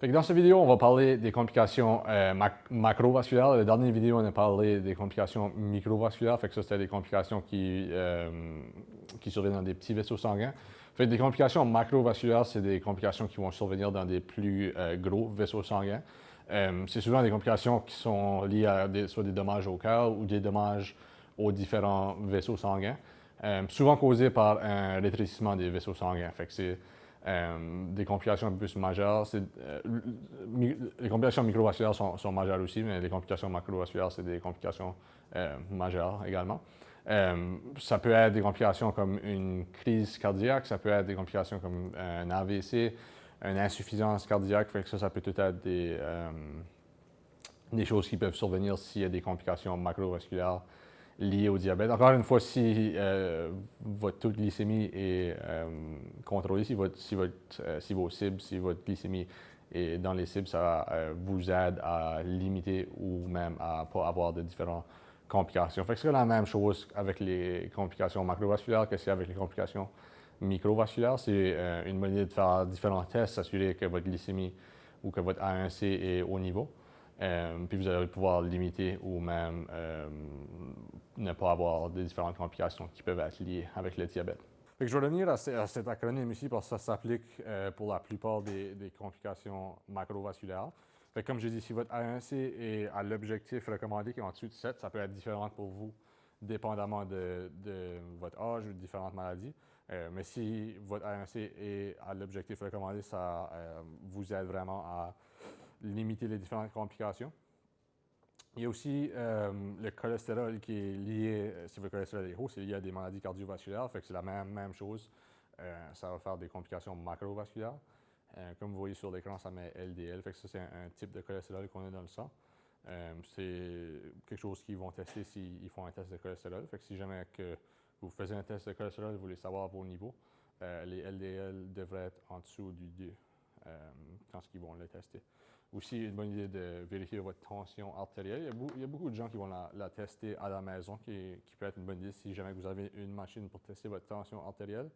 Fait que dans cette vidéo, on va parler des complications macrovasculaires. La dernière vidéo, on a parlé des complications microvasculaires. Fait que ça, c'était des complications qui surviennent dans des petits vaisseaux sanguins. Fait que des complications macrovasculaires, c'est des complications qui vont survenir dans des plus gros vaisseaux sanguins. C'est souvent des complications qui sont liées à soit des dommages au cœur ou des dommages aux différents vaisseaux sanguins. Souvent causés par un rétrécissement des vaisseaux sanguins. Fait que c'est des complications un peu plus majeures. Les complications microvasculaires sont majeures aussi, mais les complications macrovasculaires, c'est des complications majeures également. Ça peut être des complications comme une crise cardiaque, ça peut être des complications comme un AVC, une insuffisance cardiaque. Fait que ça peut tout être des choses qui peuvent survenir s'il y a des complications macrovasculaires liées au diabète. Encore une fois, si votre taux de glycémie est contrôlé, si vos cibles, si votre glycémie est dans les cibles, ça vous aide à limiter ou même à ne pas avoir de différentes complications. Fait que c'est la même chose avec les complications macrovasculaires que c'est avec les complications microvasculaires. C'est une bonne idée de faire différents tests, s'assurer que votre glycémie ou que votre A1C est au niveau. Puis vous allez pouvoir limiter ou même ne pas avoir des différentes complications qui peuvent être liées avec le diabète. Fait que je vais revenir à cet acronyme ici parce que ça s'applique pour la plupart des complications macrovasculaires. Fait que comme j'ai dit, si votre A1C est à l'objectif recommandé qui est en dessous de 7, ça peut être différent pour vous dépendamment de votre âge ou de différentes maladies. Mais si votre A1C est à l'objectif recommandé, ça vous aide vraiment à limiter les différentes complications. Il y a aussi le cholestérol qui est lié, si votre cholestérol est haut, c'est lié à des maladies cardiovasculaires, fait que c'est la même chose. Ça va faire des complications macrovasculaires. Comme vous voyez sur l'écran, ça met LDL, fait que ça c'est un type de cholestérol qu'on a dans le sang. C'est quelque chose qu'ils vont tester s'ils font un test de cholestérol. Fait que si jamais que vous faites un test de cholestérol, vous voulez savoir vos niveaux, les LDL devraient être en dessous du 2 quand ils vont le tester. Aussi, une bonne idée de vérifier votre tension artérielle. Il y a beaucoup de gens qui vont la tester à la maison, qui peut être une bonne idée si jamais vous avez une machine pour tester votre tension artérielle.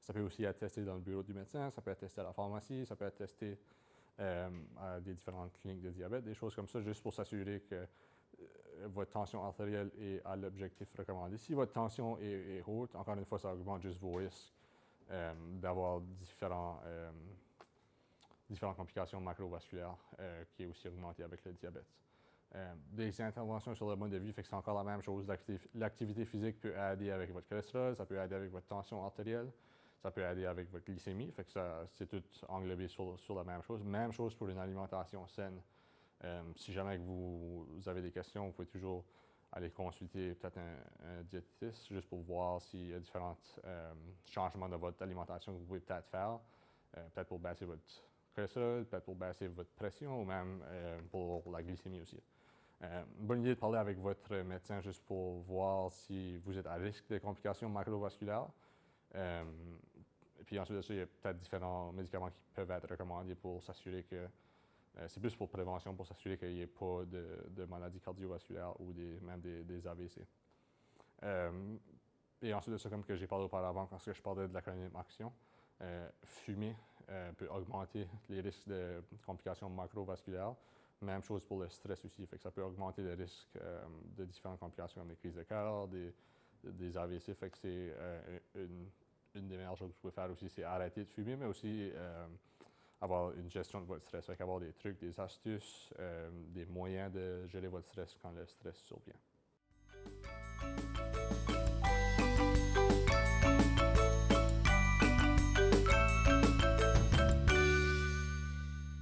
Ça peut aussi être testé dans le bureau du médecin, ça peut être testé à la pharmacie, ça peut être testé à des différentes cliniques de diabète, des choses comme ça, juste pour s'assurer que votre tension artérielle est à l'objectif recommandé. Si votre tension est haute, encore une fois, ça augmente juste vos risques d'avoir différentes complications macrovasculaires qui est aussi augmentée avec le diabète. Des interventions sur le mode de vie, fait que c'est encore la même chose. L'activité physique peut aider avec votre cholestérol, ça peut aider avec votre tension artérielle, ça peut aider avec votre glycémie, fait que c'est tout englobé sur la même chose. Même chose pour une alimentation saine. Si jamais vous avez des questions, vous pouvez toujours aller consulter peut-être un diététiste juste pour voir s'il y a différents changements de votre alimentation que vous pouvez peut-être faire, peut-être pour baisser votre cholestérol, peut-être pour baisser votre pression ou même pour la glycémie aussi. Bonne idée de parler avec votre médecin juste pour voir si vous êtes à risque de complications macrovasculaires. Et puis ensuite de ça, il y a peut-être différents médicaments qui peuvent être recommandés pour s'assurer que c'est plus pour prévention, pour s'assurer qu'il n'y ait pas de maladies cardiovasculaires ou même des AVC. Et ensuite de ça, comme que j'ai parlé auparavant, quand je parlais de l'acronyme ACTION, fumer peut augmenter les risques de complications macrovasculaires. Même chose pour le stress aussi, fait que ça peut augmenter le risque de différentes complications comme des crises de cœur, des AVC. Fait que c'est une des meilleures choses que vous pouvez faire aussi, c'est arrêter de fumer, mais aussi avoir une gestion de votre stress, fait avoir des trucs, des astuces, des moyens de gérer votre stress quand le stress survient.